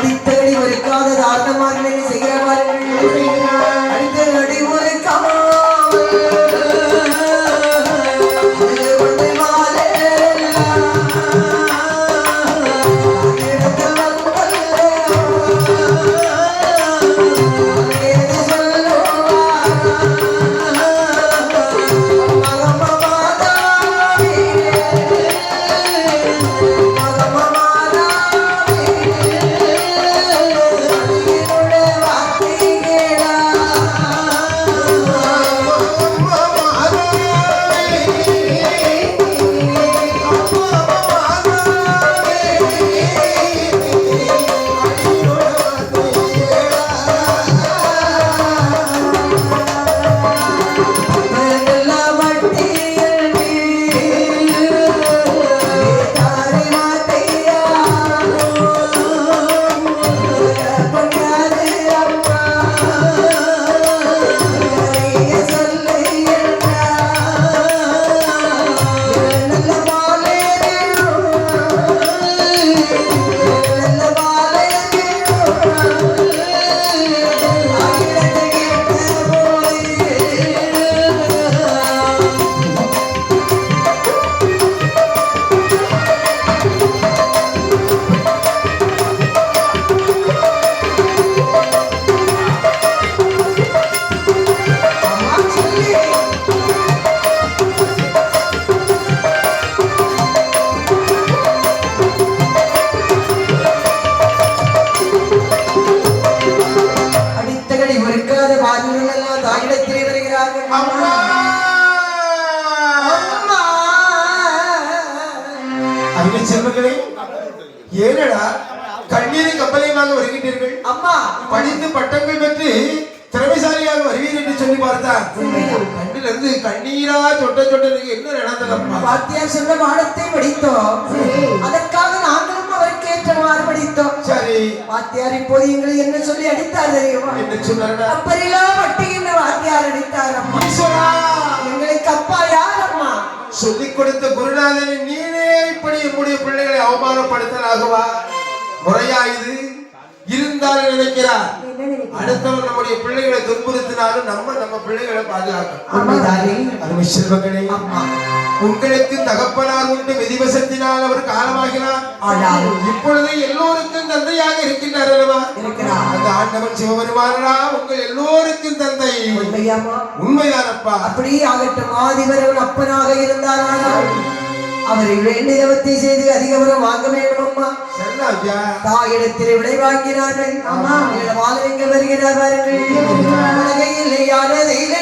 அடித்தடி ஒருக்காத தாரணமாக செய்கிறவார்கள் அடித்தடி ஒரு ஏனடா கண்ணீரை கப்பலையுமாக வருகின்றீர்கள்? அம்மா படித்து பட்டங்கள் பெற்று திறமைசாலியாக வருவீர் என்று சொல்லி பார்த்தார். கண்ணிலிருந்து கண்ணீரா சொட்ட சொட்டதுக்கு என்ன நடந்ததம்மா? வாத்தியார் சொன்ன பாடத்தை படித்தோம், அதற்காக நாங்களும் அவருக்கு ஏற்றவாறு படித்தோம். சரி, வாத்தியார் இப்போது எங்களை என்ன சொல்லி அடித்தார் தெரியுமா? என்ன சொன்னார்? அப்பரிலா வட்டி என்ன வாத்தியார் அடித்தார் அம்மா. எங்களுக்கு அப்பா யார் அம்மா? சொல்லிக் கொடுத்த குருநாதனை நீனே இப்படி நம்முடைய பிள்ளைகளை அவமானப்படுத்தலாகவா? முறையா இது? இருந்தாலும் நினைக்கிறார் அடுத்தவன் நம்முடைய பிள்ளைகளை துன்புறுத்தினாலும் நம்ம பிள்ளைகளை பாதுகாக்கணும். அருமை செல்வங்களே, உங்களுக்கு தகப்பனார் உண்டு, விதிவசத்தினால் அவர் காலமாகினார். இப்பொழுது எல்லோருக்கும் தந்தையாக இருக்கின்றார் அல்லவா? அந்த ஆண்டவன் சிவபெருமானா உங்கள் எல்லோருக்கும் தந்தை. உண்மைதானப்பா? அப்படியே ஆகட்டும். ஆதிவரவன் அப்பனாக இருந்தாரானால் அவரை வேண்டியவத்தை செய்து அதிகவரம் வாங்க வேண்டும் அம்மா. தாயிடத்தில் விடை வாங்கினார்கள். வாழ்வெங்க வருகிறார் உலகையில் யானதிலே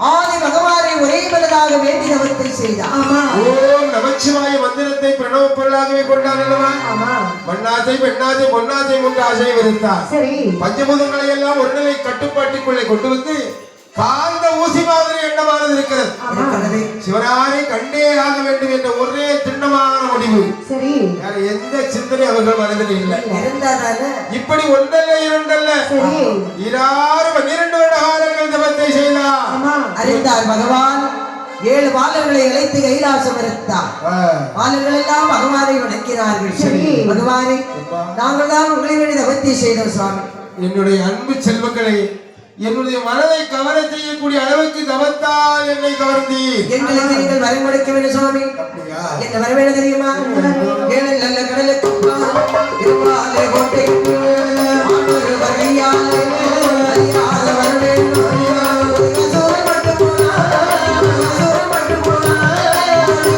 ஆதி பகவானை ஒரே மனதாக வேண்டி தவத்தை செய்தார். ஓம் நமச்சிவாய மந்திரத்தை பிரணவ பொருளாகவே கொண்டார் அல்லவா? மண்ணாசை பெண்ணாசை பொன்னாசை மூன்று ஆசையை விருத்தார். பஞ்சபூதங்களை எல்லாம் ஒரு நிலை கட்டுப்பாட்டுக்குள்ளே கொண்டு வந்து காந்த ஊசி மாதிரி எண்ணமானது இருக்கிறது. சிவனாரை கண்டே ஆக வேண்டும் என்ற ஒரே திண்ணமான முடிவு. எந்த சிந்தனை அவர்கள் மனதில் இல்லை. இப்படி ஒன்றல்ல இரண்டல்ல 12 வருட காலங்கள் தவத்தை செய்தார். அறிந்தார் பகவான் 7 பாலர்களை அழைத்து கைலாசம் இருந்தார். பாலர்கள் எல்லாம் பகவானை வணங்கினார்கள். பகவானை, நாங்கள் தான் உங்களை வேண்டிய தவத்தை செய்தோம் சுவாமி. என்னுடைய அன்பு செல்வங்களை என்னுடைய மனதை கவர செய்யக்கூடிய அளவுக்கு தவத்தால் என்னை கவர்ந்தீர். எங்களுக்கு நீங்கள் வரம் கொடுக்க வேண்டும் சுவாமி. என்ன வர வேண்டும் தெரியுமா? ஏழு நல்ல கடலுக்கு இருப்பாலே கோட்டை ஆண்டவர் வகையாலே அறியாத வர வேண்டும். அசுரன் மட்டும் போனா, அசுரன் மட்டும் போனா,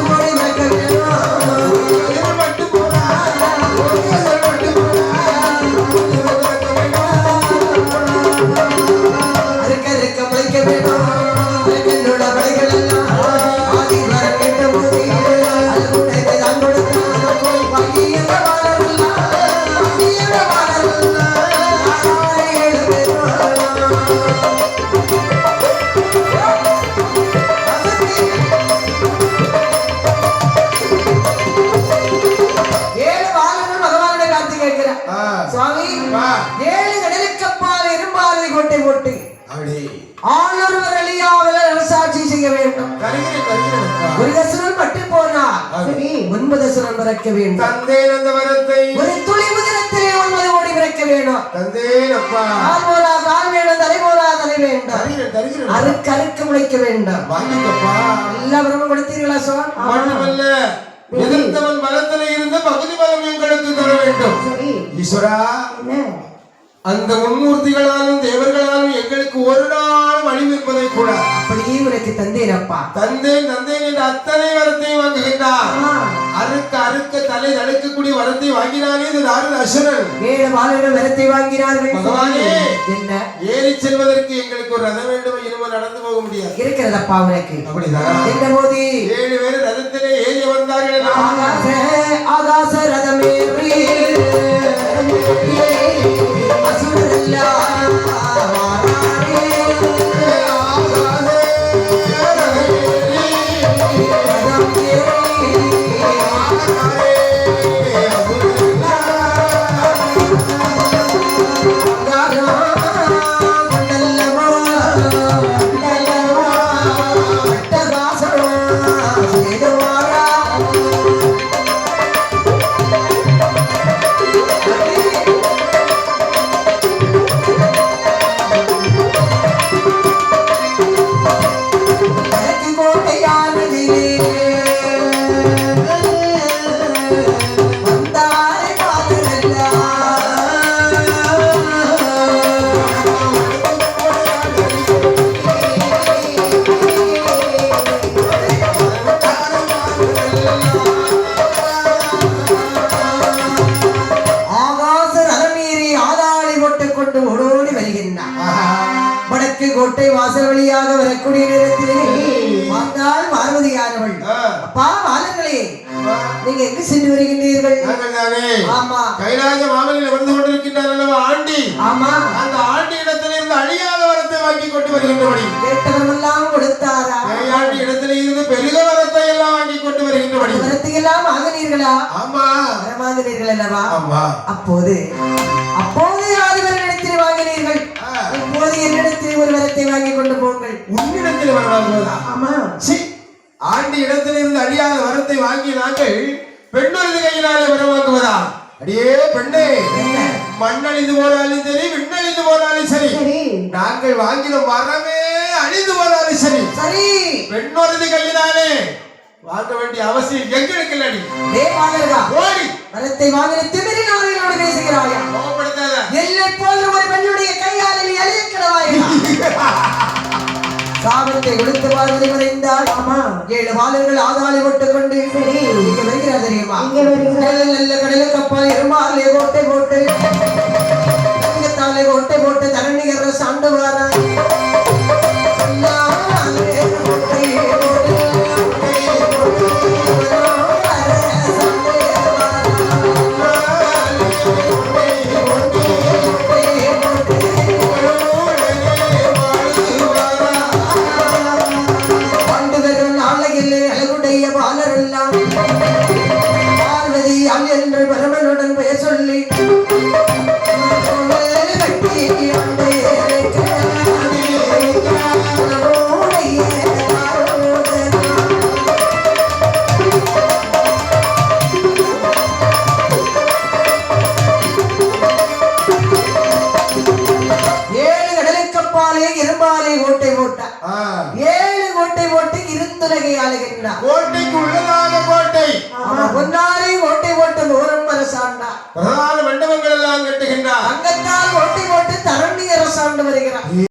கோடி வைக்க வேண்டும். அசுரன் மட்டும் போனா, அசுரன் மட்டும் போனா, அறுக்க முளைக்க வேண்டும். என்னோட படைகள் எல்லாம் ஆதி வர வேண்டும். அல்குடையை தான் கொடுத்தான். பகியந்த வாழலாம், பகியந்த வாழலாம். ஏழு பேரும் பகவானுடைய காத்து கேட்கிறார். சுவாமி, 7 கடலுக்கப்பால் இரும்பாலை கோட்டை போட்டு ஆளொருவர் அழியாமல் அரசாட்சி செய்ய வேண்டும். ஒரு அசுரன் பட்டு போனார், 9 அசுரன் பிறக்க வேண்டும். தந்தேன் அந்த வரத்தை ஒரு துளி உதிரத்திலே 9 கோடி பிறக்க வேண்டும். தந்தேன் அப்பா. கால் போலா கால் வேண்டும், தலை போலா தலை வேண்டும். அறுக்க அறுக்க முளைக்க வேண்டும். வாங்கிக்கப்பா. எல்லா பிரமும் கொடுத்தீர்களா சுவாமி? மட்டுமல்ல, எதிர்த்தவன் பலத்திலே இருந்து பகுதி பலம் எங்களுக்கு தர வேண்டும். ஈஸ்வரா, அந்த மும்மூர்த்திகளாலும் தேவர்களாலும் எங்களுக்கு ஒரு நாளும் அழிவு என்பதை கூட அப்படியே உனக்கு தந்தேன் அப்பா. தந்தேன் தந்தேன் என்ற அத்தனை வரத்தை வாங்குகின்றார். அறுக்க அறுக்க தலை நடுக்கக்கூடிய வரத்தை வாங்கினானே இந்த தாருண அசுரன். 7 பாலர்கள் வரத்தை வாங்கினார்கள். பகவானே, என்ன ஏறி செல்வதற்கு எங்களுக்கு ஒரு ரதம் வேண்டும். இனிமே நடந்து போக முடியாது. இருக்கிறதப்பா உனக்கு. அப்படிதான் என்ன போது 7 பேர் ரதத்திலே ஏறி வந்தார்கள். ஆகாச ரதமேறி அசுரரெல்லாம் கோட்டை வாசல் வழியாக வரக்கூடிய நேரத்திலே பார்த்தால் பார்வதியானவள், அப்பா வாழங்களே, நீங்க எங்கு சென்று வருகின்றீர்கள்? ஆமா, கைலாய மாமனில் வந்து கொண்டிருக்கின்றார் அல்லவா ஆண்டி. ஆமா, அந்த ஆண்டி இடத்திலிருந்து அழியாத வரத்தை வாங்கி கொண்டு வருகின்றபடி கேட்டவரெல்லாம் கொடுத்தாரா? ஆண்டி இடத்திலே இருந்து பெருக வரத்தை எல்லாம் வாங்கி கொண்டு வருகின்றபடி வரத்தை எல்லாம் வாங்கினீர்களா? ஆமா, வாங்கினீர்கள் அல்லவா? ஆமா. அப்போது யாரிடத்தில் வாங்கினீர்கள்? இப்போது என்னிடத்தில் ஒரு வரத்தை வாங்கி கொண்டு போங்கள். உன்னிடத்தில் வர வாங்குவதா? ஆமா. ஆண்டி இடத்திலிருந்து அழியாத வரத்தை வாங்கி நாங்கள் பெண்ணொரு கையினாலே வர வாங்குவதா? அடியே பெண்ணே, மண்ணழிந்து போனாலும் சரி, விண்ணழிந்து போனாலும் சரி, நாங்கள் வாங்கின வரமே அழிந்து போனாலும் சரி, சரி, பெண்ணொரு கையினாலே வாங்க வேண்டிய அவசியம் எங்களுக்கு இல்லடி. வரத்தை வாங்கின திமிரினோடு பேசுகிறாயா? எல்லை போன்ற ஒரு பெண்ணுடைய கையால் நீ அழிய கிடவாயா? சாபத்தை கொடுத்து பார்வதி மறைந்தாள். ஆமா, 7 பாலர்கள் ஆதாளி போட்டுக் கொண்டு இங்க வருகிறார் தெரியுமா? நல்ல கடலுக்கு அப்பால் இருமாலே கோட்டை போட்டு தாலே கோட்டை போட்டு தரணிகர சாண்டு வார பார்வதி என்று பரமனுடன் பெயர் சொல்லி இருந்துலகை ஆளுகின்றார். கோட்டைக்கு உள்ளதாக கோட்டை அவன் பொன்னாரை கோட்டை போட்டு நூறம் அரசாண்டார். பிரதான மண்டபங்கள் எல்லாம் கட்டுகின்றார். தங்கத்தால் கோட்டை போட்டு தரண்டி அரசாண்டு வருகிறார்.